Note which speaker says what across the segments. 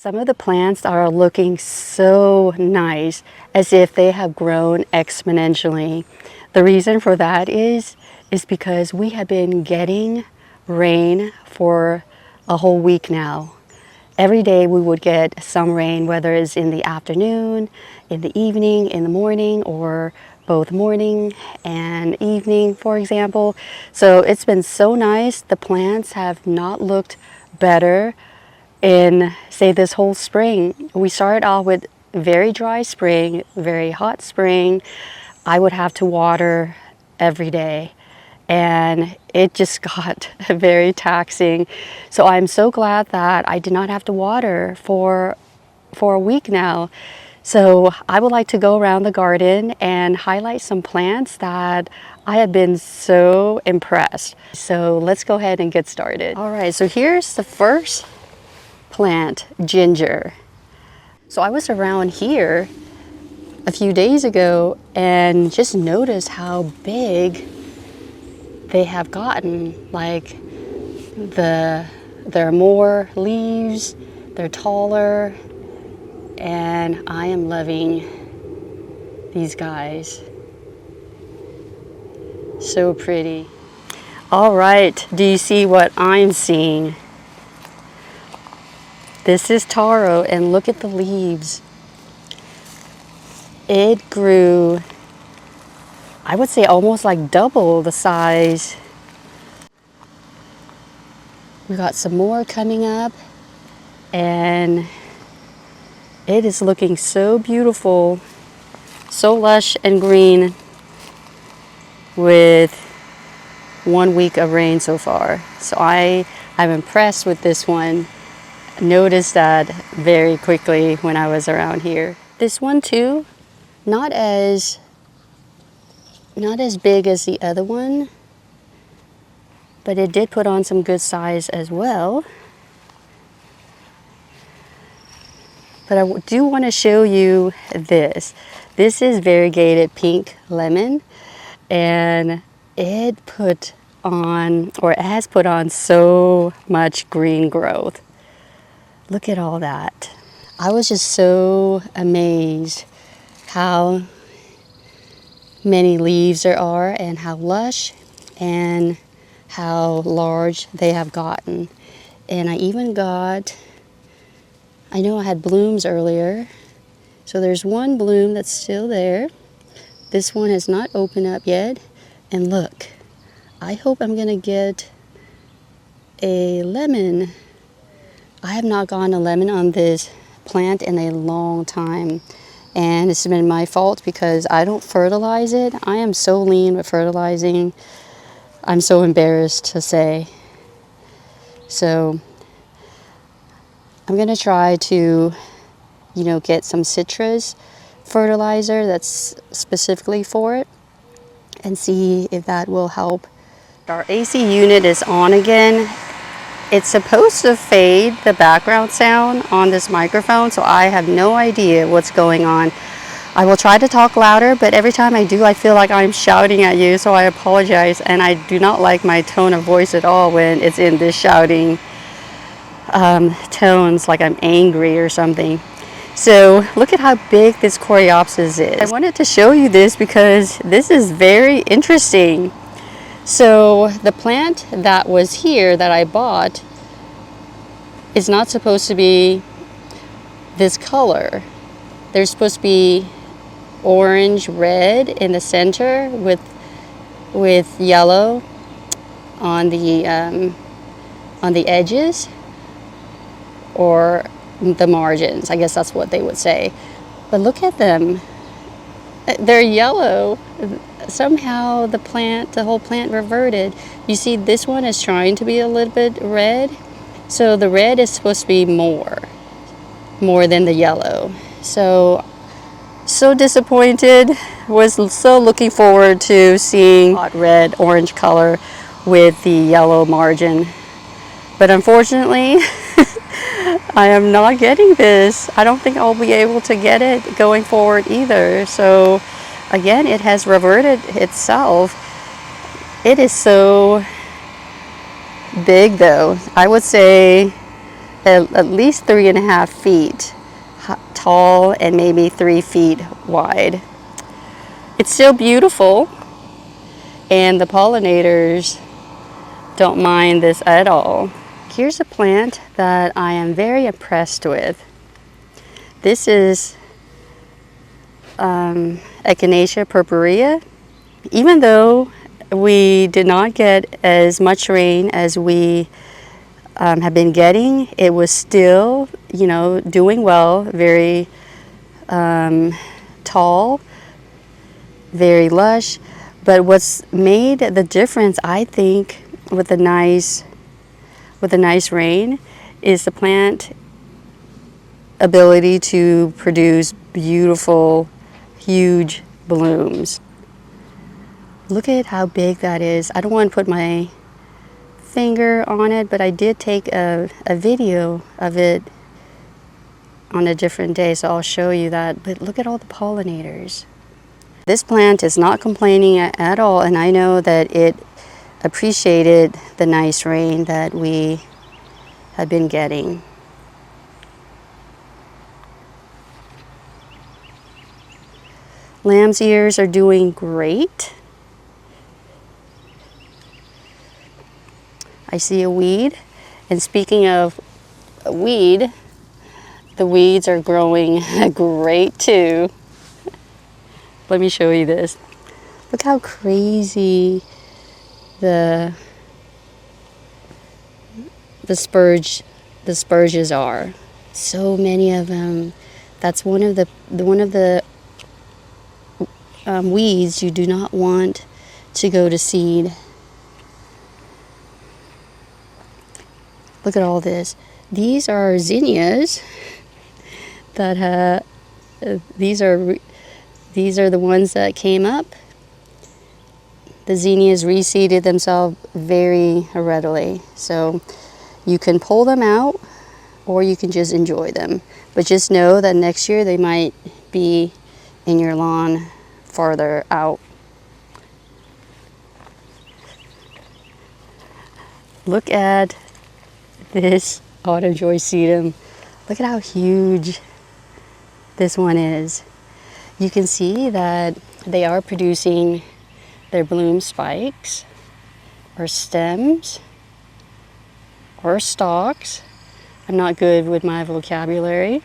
Speaker 1: Some of the plants are looking so nice, as if they have grown exponentially. The reason for that is because we have been getting rain for a whole week now. Every day we would get some rain, whether it's in the afternoon, in the evening, in the morning, or both morning and evening, for example. So it's been so nice. The plants have not looked better in, say, this whole spring. We started off with very dry spring, very hot spring. I would have to water every day, and it just got very taxing. So I'm so glad that I did not have to water for a week now. So I would like to go around the garden and highlight some plants that I have been so impressed. So let's go ahead and get started. All right, so here's the first plant, ginger. So I was around here a few days ago and just noticed how big they have gotten. Like there are more leaves, they're taller, and I am loving these guys. So pretty. All right, do you see what I'm seeing? This is Taro, and look at the leaves. It grew, I would say, almost like double the size. We got some more coming up, and it is looking so beautiful, so lush and green with 1 week of rain so far. So I'm impressed with this one. Noticed that very quickly when I was around here. This one too, not as big as the other one, but it did put on some good size as well. But I do want to show you this. This is variegated pink lemon, and it has put on so much green growth. Look at all that. I was just so amazed how many leaves there are and how lush and how large they have gotten. And I even got, I know I had blooms earlier. So there's one bloom that's still there. This one has not opened up yet. And look, I hope I'm gonna get a lemon. I have not gotten a lemon on this plant in a long time, and it's been my fault because I don't fertilize it. I am so lean with fertilizing. I'm so embarrassed to say. So I'm gonna try to, get some citrus fertilizer that's specifically for it and see if that will help. Our AC unit is on again. It's supposed to fade the background sound on this microphone, so I have no idea what's going on. I will try to talk louder, but every time I do, I feel like I'm shouting at you, so I apologize. And I do not like my tone of voice at all when it's in this shouting tones, like I'm angry or something. So look at how big this Coreopsis is. I wanted to show you this because this is very interesting. So the plant that was here that I bought is not supposed to be this color. They're supposed to be orange, red in the center with yellow on the edges or the margins. I guess that's what they would say. But look at them. They're yellow. Somehow the whole plant reverted. You see, this one is trying to be a little bit red. So the red is supposed to be more than the yellow. So disappointed. Was so looking forward to seeing hot red, orange color with the yellow margin. But unfortunately, I am not getting this. I don't think I'll be able to get it going forward either. So again, it has reverted itself. It is so big though. I would say at least 3.5 feet tall and maybe 3 feet wide. It's still beautiful, and the pollinators don't mind this at all. Here's a plant that I am very impressed with. This is Echinacea purpurea. Even though we did not get as much rain as we have been getting, it was still, you know, doing well, very tall, very lush. But what's made the difference, I think, with the nice rain is the plant ability to produce beautiful, huge blooms. Look at how big that is. I don't want to put my finger on it, but I did take a video of it on a different day, so I'll show you that. But look at all the pollinators. This plant is not complaining at all, and I know that it appreciated the nice rain that we have been getting. Lamb's ears are doing great. I see a weed, and speaking of weed, the weeds are growing great too. Let me show you this. Look how crazy the spurges are. So many of them. That's one of the weeds you do not want to go to seed. Look at all this. These are zinnias that these are the ones that came up. The zinnias reseeded themselves very readily. So you can pull them out or you can just enjoy them. But just know that next year they might be in your lawn farther out. Look at this autumn joy sedum. Look at how huge this one is. You can see that they are producing their bloom spikes or stems or stalks. I'm not good with my vocabulary.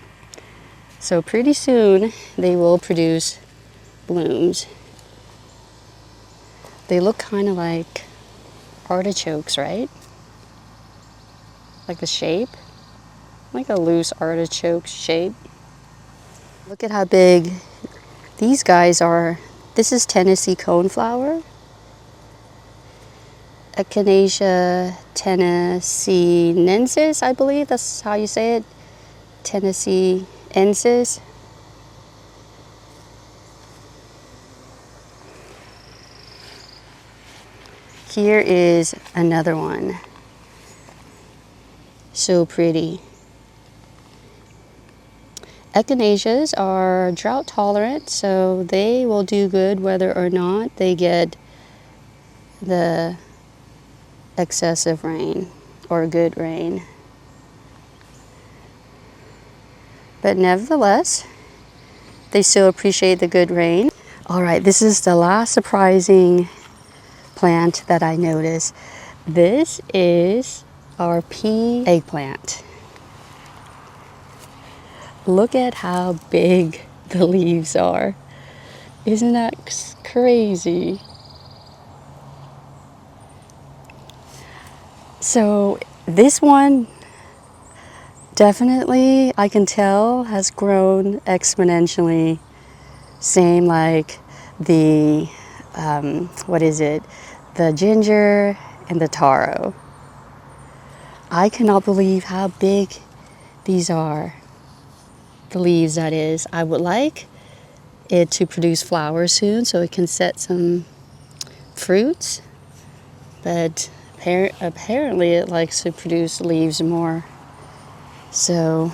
Speaker 1: So pretty soon they will produce blooms. They look kind of like artichokes, right? Like the shape, like a loose artichoke shape. Look at how big these guys are. This is Tennessee coneflower. Echinacea Tennesseensis, I believe that's how you say it. Tennesseensis. Here is another one. So pretty. Echinaceas are drought tolerant, so they will do good whether or not they get the excessive rain or good rain. But nevertheless, they still appreciate the good rain. All right, this is the last surprising plant that I noticed. This is our pea eggplant. Look at how big the leaves are. Isn't that crazy? So this one definitely, I can tell, has grown exponentially. Same like the, what is it? The ginger and the taro. I cannot believe how big these are. The leaves, that is. I would like it to produce flowers soon so it can set some fruits, but apparently it likes to produce leaves more. So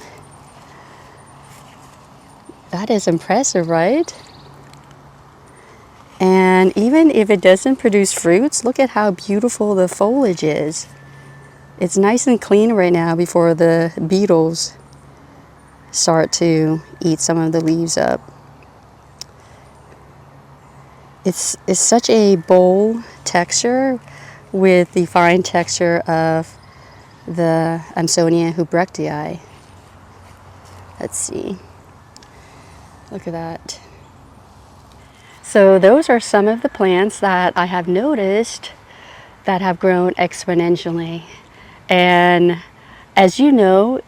Speaker 1: that is impressive, right? And even if it doesn't produce fruits, look at how beautiful the foliage is. It's nice and clean right now before the beetles start to eat some of the leaves up. It's such a bold texture with the fine texture of the Amsonia hubrechtii. Let's see. Look at that. So those are some of the plants that I have noticed that have grown exponentially. And as you know,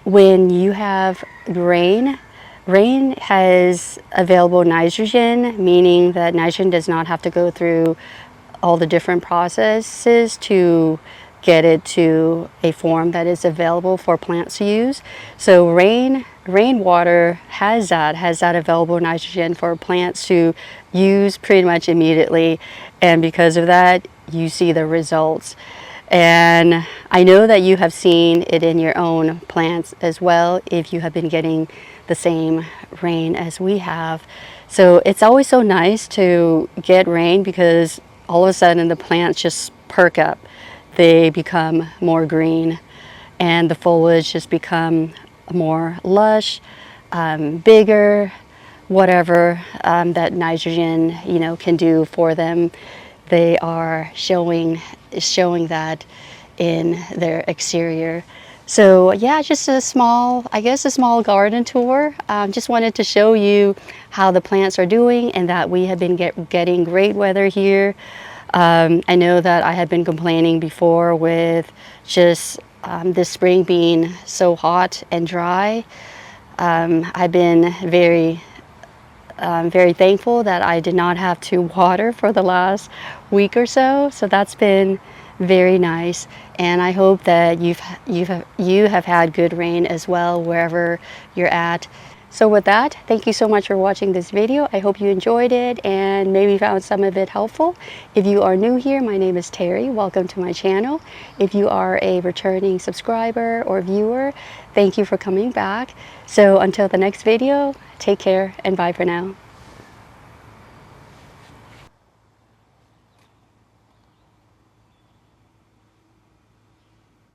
Speaker 1: when you have rain has available nitrogen, meaning that nitrogen does not have to go through all the different processes to get it to a form that is available for plants to use. So rainwater has that available nitrogen for plants to use pretty much immediately, and because of that you see the results. And I know that you have seen it in your own plants as well if you have been getting the same rain as we have. So it's always so nice to get rain because all of a sudden the plants just perk up. They become more green and the foliage just become more lush, bigger, whatever that nitrogen, you know, can do for them. They are showing that in their exterior. So yeah, just a small garden tour. Just wanted to show you how the plants are doing and that we have been getting great weather here. I know that I had been complaining before with just this spring being so hot and dry. I've been very thankful that I did not have to water for the last week or so. So that's been very nice, and I hope that you have had good rain as well wherever you're at. So with that, thank you so much for watching this video. I hope you enjoyed it and maybe found some of it helpful. If you are new here, my name is Terry. Welcome to my channel. If you are a returning subscriber or viewer, thank you for coming back. So until the next video, take care and bye for now.